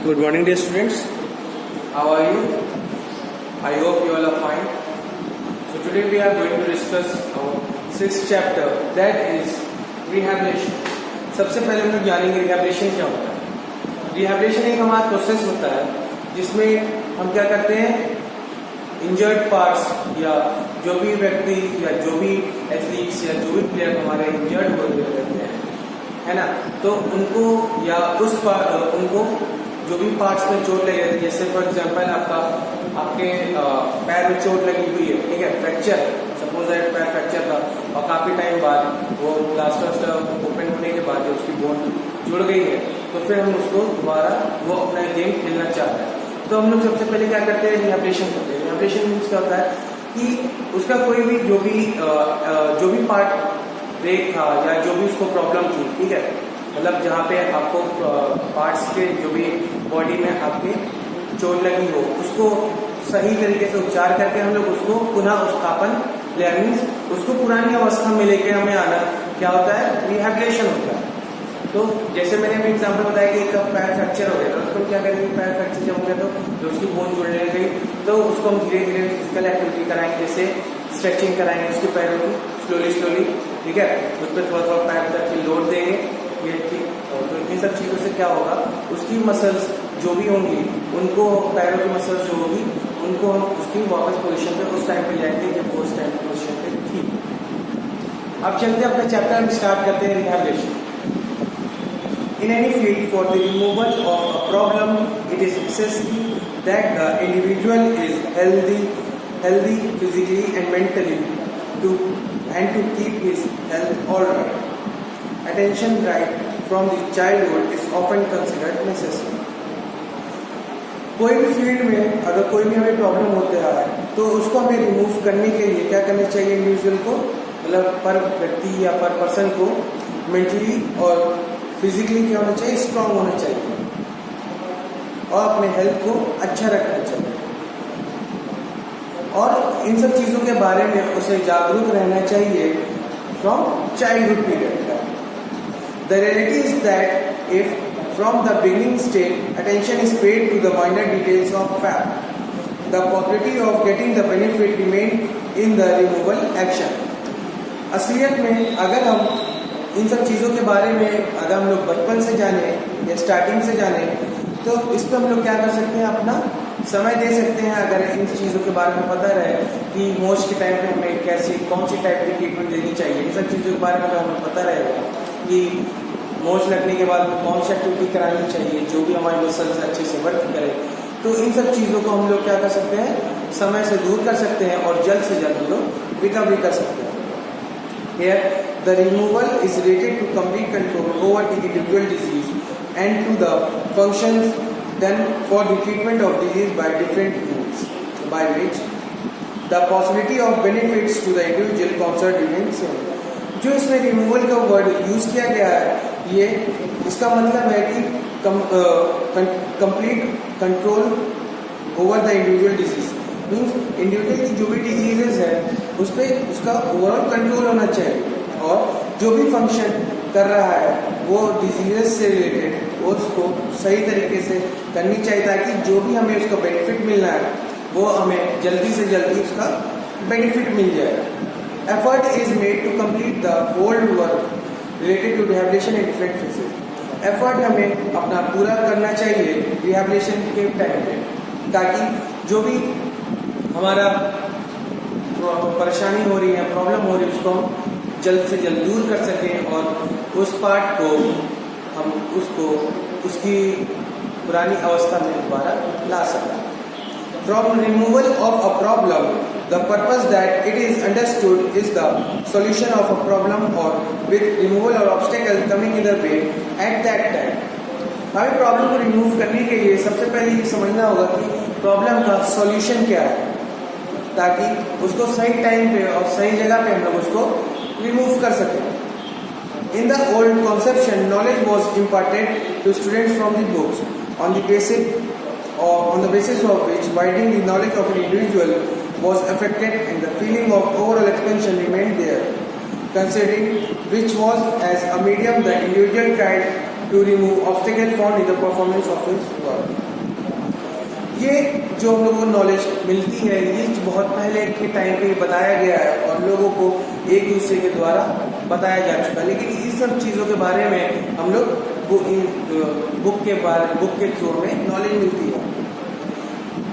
Good morning, dear students. How are you? I hope you all are fine. So today we are going to discuss our sixth chapter, that is rehabilitation. सबसे पहले हम लोग जानेंगे rehabilitation क्या होता है. Rehabilitation एक हमारा प्रोसेस होता है जिसमें हम क्या करते हैं, इंजर्ड पार्ट्स या जो भी व्यक्ति या जो भी एथलीट्स या जो भी प्लेयर हमारे इंजर्ड हो रहते हैं, है ना, तो उनको या उनको जो भी पार्ट्स में चोट लगी रहती है, जैसे फॉर एग्जांपल आपके पैर में चोट लगी हुई है, ठीक है, फ्रैक्चर, सपोज दैट पैर फ्रैक्चर था और काफी टाइम बाद वो प्लास्टर ओपन होने के बाद उसकी बोन जुड़ गई है, तो फिर हम उसको दोबारा वो अपना गेम खेलना चाहते हैं. तो हम लोग सबसे पहले क्या करते हैं, रिहैबिलिटेशन करते हैं. रिहैबिलिटेशन मीन्स क्या होता है कि उसका कोई भी जो भी पार्ट ब्रेक था या जो भी उसको प्रॉब्लम थी, ठीक है, मतलब जहाँ पे आपको पार्ट्स के जो भी बॉडी में आपके चोट लगी हो उसको सही तरीके से उपचार करके हम लोग उसको पुनः उत्थापन मीन्स उसको पुरानी अवस्था में लेके हमें आना क्या होता है, रिहैबिलिटेशन होता है. तो जैसे मैंने अभी एग्जाम्पल बताया कि एक पैर फ्रैक्चर हो गया, तो उसको क्या करेंगे, पैर फ्रैक्चर जब हो गया तो उसकी बोन जुड़ने गई तो उसको हम धीरे धीरे फिजिकल एक्टिविटी कराएंगे, जैसे स्ट्रेचिंग कराएंगे उसके पैरों की स्लोली, ठीक है, उस पर थोड़ा थोड़ा पैर तक की लोड देंगे ये, ठीक. तो इन सब चीज़ों से क्या होगा, उसकी मसल्स जो भी होंगी उनको, पैरों की मसल्स जो होगी उनको हम उसकी वापस पोजीशन पे उस टाइम पे ले आएंगे जब वो उस टाइम पोजीशन पे थी. अब चलते अपने चैप्टर हम स्टार्ट करते हैं, rehabilitation. In any field, for the removal of a problem, it is necessary that the individual is healthy physically and mentally, to keep his health all right. Attention right from the childhood is often considered necessary. कोई भी field में अगर कोई भी हमें problem होता है तो उसको हमें रिमूव करने के लिए क्या करना चाहिए, इंडिविजुअल को, मतलब पर व्यक्ति या पर पर्सन को मेंटली और फिजिकली क्या होना चाहिए, स्ट्रांग होना चाहिए और अपने हेल्थ को अच्छा रखना चाहिए और इन सब चीज़ों के बारे में उसे जागरूक रहना चाहिए from childhood period. The reality is that if from the beginning stage attention is paid to the minor details of fact, the possibility of getting the benefit remain in the removal action. असलियत में अगर हम इन सब चीज़ों के बारे में अगर हम लोग बचपन से जाने या स्टार्टिंग से जाने तो इस पर हम लोग क्या कर सकते हैं, अपना समय दे सकते हैं. अगर इन चीज़ों के बारे में पता रहे कि मोच के टाइम पे हमें कौन सी टाइप की ट्रीटमेंट देनी चाहिए, इन सब चीज़ों के बारे में अगर हमें पता रहेगा कि मोच लगने के बाद में कौन सी एक्टिविटी करानी चाहिए जो भी हमारे मसल्स अच्छे से वर्क करे, तो इन सब चीज़ों को हम लोग क्या कर सकते हैं, समय से दूर कर सकते हैं और जल्द से जल्द हम लोग रिकवरी कर सकते हैं. Here, the removal is related to complete control over the individual disease and to the functions done for the treatment of disease by different groups, by which the possibility of benefits to the individual concerned remains same. जो इसमें removal का word use किया गया है, ये इसका मतलब है कि complete control over the individual disease, means individual की जो भी डिजीजेस है उस पर उसका ओवरऑल कंट्रोल होना चाहिए और जो भी फंक्शन कर रहा है वो डिजीजेस से रिलेटेड वो उसको सही तरीके से करनी चाहिए ताकि जो भी हमें उसका बेनिफिट मिलना है वो हमें जल्दी से जल्दी उसका बेनिफिट मिल जाए. Effort is made to complete the whole work related to rehabilitation in different phases. Effort हमें अपना पूरा करना चाहिए रिहैबिलिटेशन के टाइम पे ताकि जो भी हमारा परेशानी हो रही है, प्रॉब्लम हो रही है, उसको हम जल्द से जल्द दूर कर सकें और उस पार्ट को हम उसकी पुरानी अवस्था में दोबारा ला सकें. From removal of a problem the purpose that it is understood is the solution of a problem और विद रिमूवल और obstacle coming in the way at that time. हमें प्रॉब्लम को रिमूव करने के लिए सबसे पहले ये समझना होगा कि प्रॉब्लम का सॉल्यूशन क्या है ताकि उसको सही टाइम पे और सही जगह पे हम लोग उसको रिमूव कर सकें. In the old conception knowledge was imparted to students from the books on the basis of which widening the knowledge of an individual was affected and the feeling of overall expansion remained there, considering which was as a medium the individual tried to remove obstacles found in the performance of his work. ये जो हम लोगों को knowledge मिलती है ये बहुत पहले के टाइम पे बताया गया है और लोगों को एक दूसरे के द्वारा बताया जा चुका है, लेकिन इस सब चीज़ों के बारे में हम लोग बुक के थ्रू में नॉलेज मिलती है।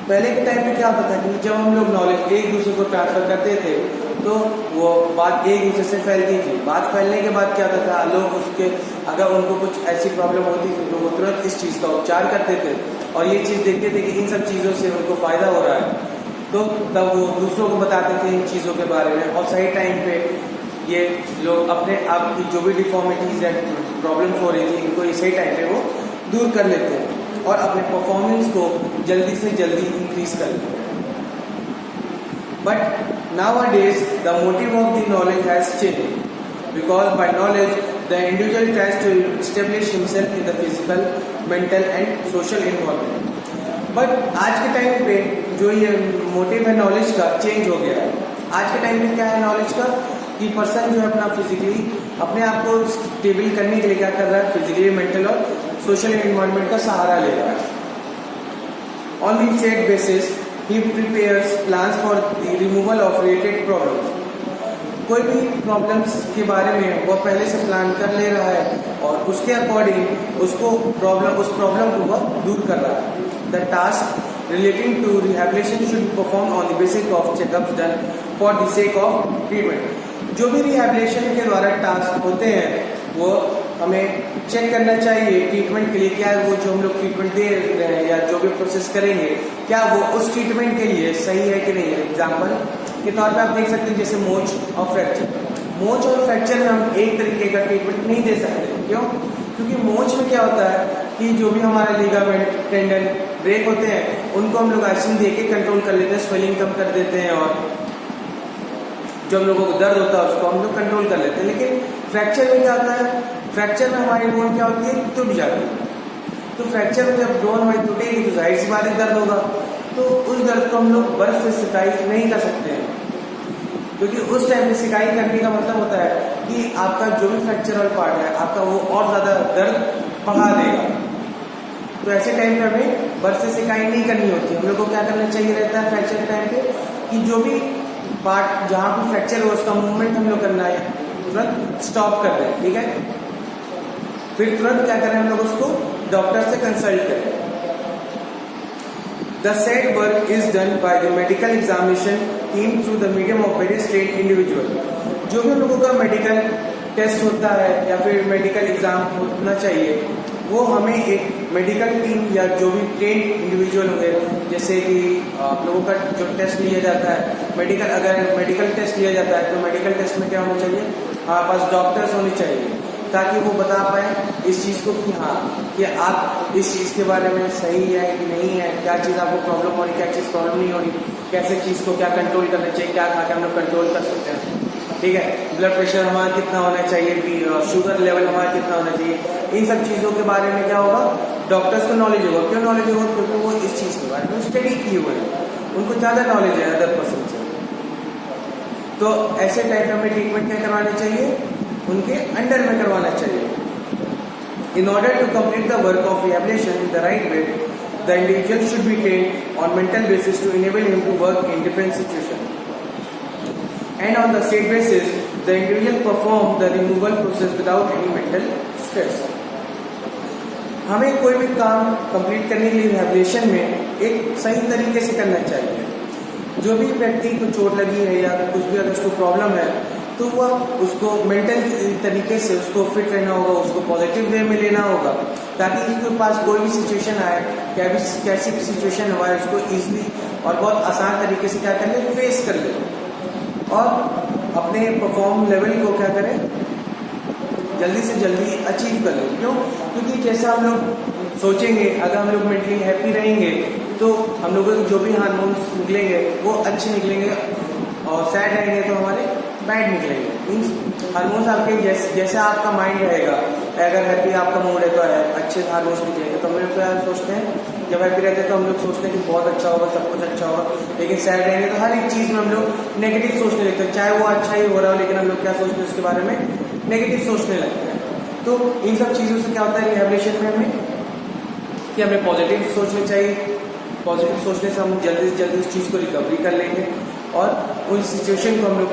पहले के टाइम पे क्या होता था कि जब हम लोग नॉलेज एक दूसरे को ट्रांसफर करते थे तो वो बात एक दूसरे से फैलती थी। बात फैलने के बाद क्या होता था, लोग उसके अगर उनको कुछ ऐसी प्रॉब्लम होती थी तो वो तुरंत इस चीज़ का उपचार करते थे और ये चीज़ देखते थे कि इन सब चीज़ों से उनको फ़ायदा हो रहा है, तो तब वो दूसरों को बताते थे इन चीज़ों के बारे में। और सही टाइम पे ये लोग अपने आप की जो भी डिफॉर्मिटीज़ या प्रॉब्लम्स हो रही थी इनको ये सही टाइम पे वो दूर कर लेते हैं और अपने परफॉर्मेंस को जल्दी से जल्दी इंक्रीज कर लेते हैं। But nowadays the motive of the knowledge has changed because by knowledge the individual tries to establish himself in the physical, mental and social environment. But आज के टाइम पे जो ये मोटिव है नॉलेज का चेंज हो गया है। आज के टाइम पे क्या है नॉलेज का कि पर्सन जो है अपना फिजिकली अपने आप को स्टेबल करने के लिए क्या कर रहा है, फिजिकली, मेंटल और सोशल एनवायरनमेंट का सहारा ले रहा है। On the set basis he prepares plans for the removal of related problems. कोई भी प्रॉब्लम्स के बारे में वो पहले से प्लान कर ले रहा है और उसके अकॉर्डिंग उस प्रॉब्लम को वह दूर कर रहा है। The task relating to rehabilitation should be performed on the basis of checkups done for the sake of treatment. जो भी रिहैबिलिटेशन के द्वारा टास्क होते हैं वो हमें चेक करना चाहिए ट्रीटमेंट के लिए, क्या वो जो हम लोग ट्रीटमेंट दे रहे हैं या जो भी प्रोसेस करेंगे क्या वो उस ट्रीटमेंट के लिए सही है कि नहीं है। एग्जाम्पल के तौर पे आप देख सकते हैं जैसे मोच और फ्रैक्चर में हम एक तरीके का ट्रीटमेंट नहीं दे सकते। क्यों? क्योंकि मोच में क्या होता है कि जो भी हमारे लिगामेंट, टेंडन ब्रेक होते हैं उनको हम लोग आइसिंग दे के कंट्रोल कर लेते हैं, स्वेलिंग कम कर देते हैं और जो हम लोगों को दर्द होता है उसको हम लोग कंट्रोल कर लेते हैं। लेकिन फ्रैक्चर में क्या होता है, फ्रैक्चर में हमारी बोन क्या होती है, टूट जाती है। तो फ्रैक्चर में जब बोन हमारी टूटेगी तो जाहिर सी बात है दर्द होगा, तो उस दर्द को हम लोग बर्फ से सिकाई नहीं कर सकते हैं, क्योंकि उस टाइम पे सिकाई करने का मतलब होता है कि आपका जो भी फ्रैक्चरल पार्ट है आपका वो और ज़्यादा दर्द बढ़ा देगा। तो ऐसे टाइम पे हमें बर्फ से सिकाई नहीं करनी होती। हम लोग को क्या करना चाहिए रहता है फ्रैक्चर टाइम पे कि जो भी पार्ट जहाँ पे फ्रैक्चर हो उसका मूवमेंट हम लोग करना है, तुरंत स्टॉप कर दें, ठीक है। फिर तुरंत क्या करें हम लोग उसको डॉक्टर से कंसल्ट करें। The said work is done by the medical examination team through the medium of various trained individual. जो भी हम लोगों का मेडिकल टेस्ट होता है या फिर मेडिकल एग्जाम होना चाहिए वो हमें एक मेडिकल टीम या जो भी ट्रेंड इंडिविजुअल होंगे, जैसे कि आप लोगों का जो टेस्ट लिया जाता है अगर मेडिकल टेस्ट लिया जाता है तो मेडिकल टेस्ट में क्या होना चाहिए, हमारे पास डॉक्टर्स होने चाहिए ताकि वो बता पाए इस चीज़ को कि हाँ कि आप इस चीज़ के बारे में सही है कि नहीं है, क्या चीज़ आपको प्रॉब्लम हो रही, क्या चीज़ प्रॉब्लम नहीं हो रही, कैसे चीज़ को क्या कंट्रोल करना चाहिए, क्या खा के हम लोग कंट्रोल कर सकते हैं, ठीक है। ब्लड प्रेशर हमारा कितना होना चाहिए, शुगर लेवल हमारा कितना होना चाहिए, इन सब चीज़ों के बारे में क्या होगा, डॉक्टर्स को नॉलेज होगा। क्यों नॉलेज होगा? क्योंकि वो इस चीज़ के बारे में स्टडी किए हुए हैं, उनको ज़्यादा नॉलेज है अदर पर्सन से। तो ऐसे टाइप में ट्रीटमेंट क्या करवाना चाहिए, उनके अंडर में करवाना चाहिए। In order to complete the work of rehabilitation in the right way the individual should be trained on mental basis to enable him to work in different situation and on the state basis the individual perform the removal process without any mental stress. हमें कोई भी काम complete करने के लिए rehabilitation में एक सही तरीके से करना चाहिए। जो भी व्यक्ति को चोट लगी है या कुछ भी अगर उसको प्रॉब्लम है तो वह उसको मेंटल तरीके से उसको फिट रहना होगा, उसको पॉजिटिव वे में लेना होगा ताकि उसके पास कोई भी सिचुएशन आए, कैसी भी सिचुएशन हो उसको ईजिली और बहुत आसान तरीके से क्या कर ले, फेस कर ले और अपने परफॉर्म लेवल को क्या करें, जल्दी से जल्दी अचीव कर लें। क्यों? क्योंकि जैसा हम लोग सोचेंगे, अगर हम लोग मेंटली हैप्पी रहेंगे तो हम लोगों के जो भी हार्मोन्स निकलेंगे वो अच्छे निकलेंगे और सैड रहेंगे तो हमारे बैड निकलेंगे। मीन्स हार्मोन्स आपके जैसा आपका माइंड रहेगा, अगर हैप्पी आपका मूड है तो अच्छे हार्मोन्स निकलेंगे। तो हम लोग क्या सोचते हैं, जब हैप्पी रहते हैं तो हम लोग सोचते हैं कि बहुत अच्छा होगा, सब कुछ अच्छा होगा, लेकिन सैड रहेंगे तो हर एक चीज़ में हम लोग नेगेटिव सोचने लगते हैं। चाहे वो अच्छा ही हो रहा हो लेकिन हम लोग क्या सोचते हैं उसके बारे में, नेगेटिव सोचने लगते हैं। तो इन सब चीज़ों से क्या होता है रिहैबिलिटेशन में हमें कि हमें पॉजिटिव सोचना चाहिए। पॉजिटिव सोचने से हम जल्दी से जल्दी उस चीज़ को रिकवरी कर लेंगे और उस सिचुएशन को हम लोग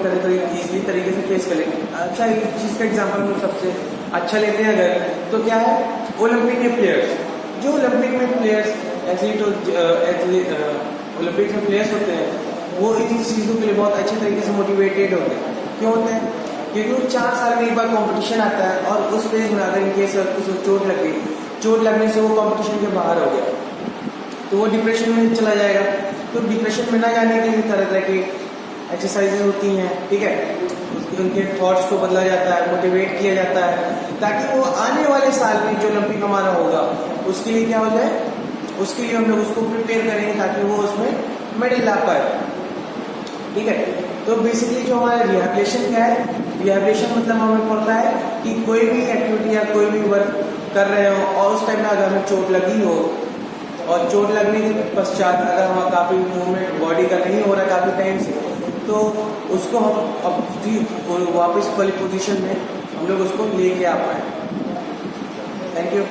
ईजिली तरीके से फेस कर लेंगे। अच्छा, इस चीज़ का एग्जाम्पल हम लोग सबसे अच्छा लेते हैं अगर, तो क्या है, ओलंपिक के प्लेयर्स, जो ओलंपिक में प्लेयर्स ओलंपिक में प्लेयर्स होते हैं वो इन चीज़ों के लिए बहुत अच्छे तरीके से मोटिवेटेड होते हैं। क्यों होते हैं? क्योंकि वो 4 साल में एक बार कंपटीशन आता है और उस फेज में अगर इनकेस उसको चोट लग गई, चोट लगने से वो कंपटीशन के बाहर हो गया तो वो डिप्रेशन में चला जाएगा। तो डिप्रेशन में ना जाने के लिए तरह तरह की एक्सरसाइजेज होती हैं, ठीक है, उनके थॉट्स को बदला जाता है, मोटिवेट किया जाता है ताकि वो आने वाले साल में जो ओलंपिक हमारा होगा उसके लिए क्या हो जाए, उसके लिए हम लोग उसको प्रिपेयर करेंगे ताकि वो उसमें मेडल ला पाए, ठीक है। तो बेसिकली जो हमारा रिहैबिलिटेशन क्या है, रिहैबिलिटेशन मतलब हमें पड़ता है कि कोई भी एक्टिविटी या कोई भी वर्क कर रहे हो और उस टाइम में अगर हमें चोट लगी हो और चोट लगने के पश्चात अगर हमारा काफ़ी मूवमेंट बॉडी का नहीं हो रहा काफ़ी टाइम से, तो उसको हम अब वापस वाली पोजीशन में हम लोग उसको लेके आ पाए। Thank you.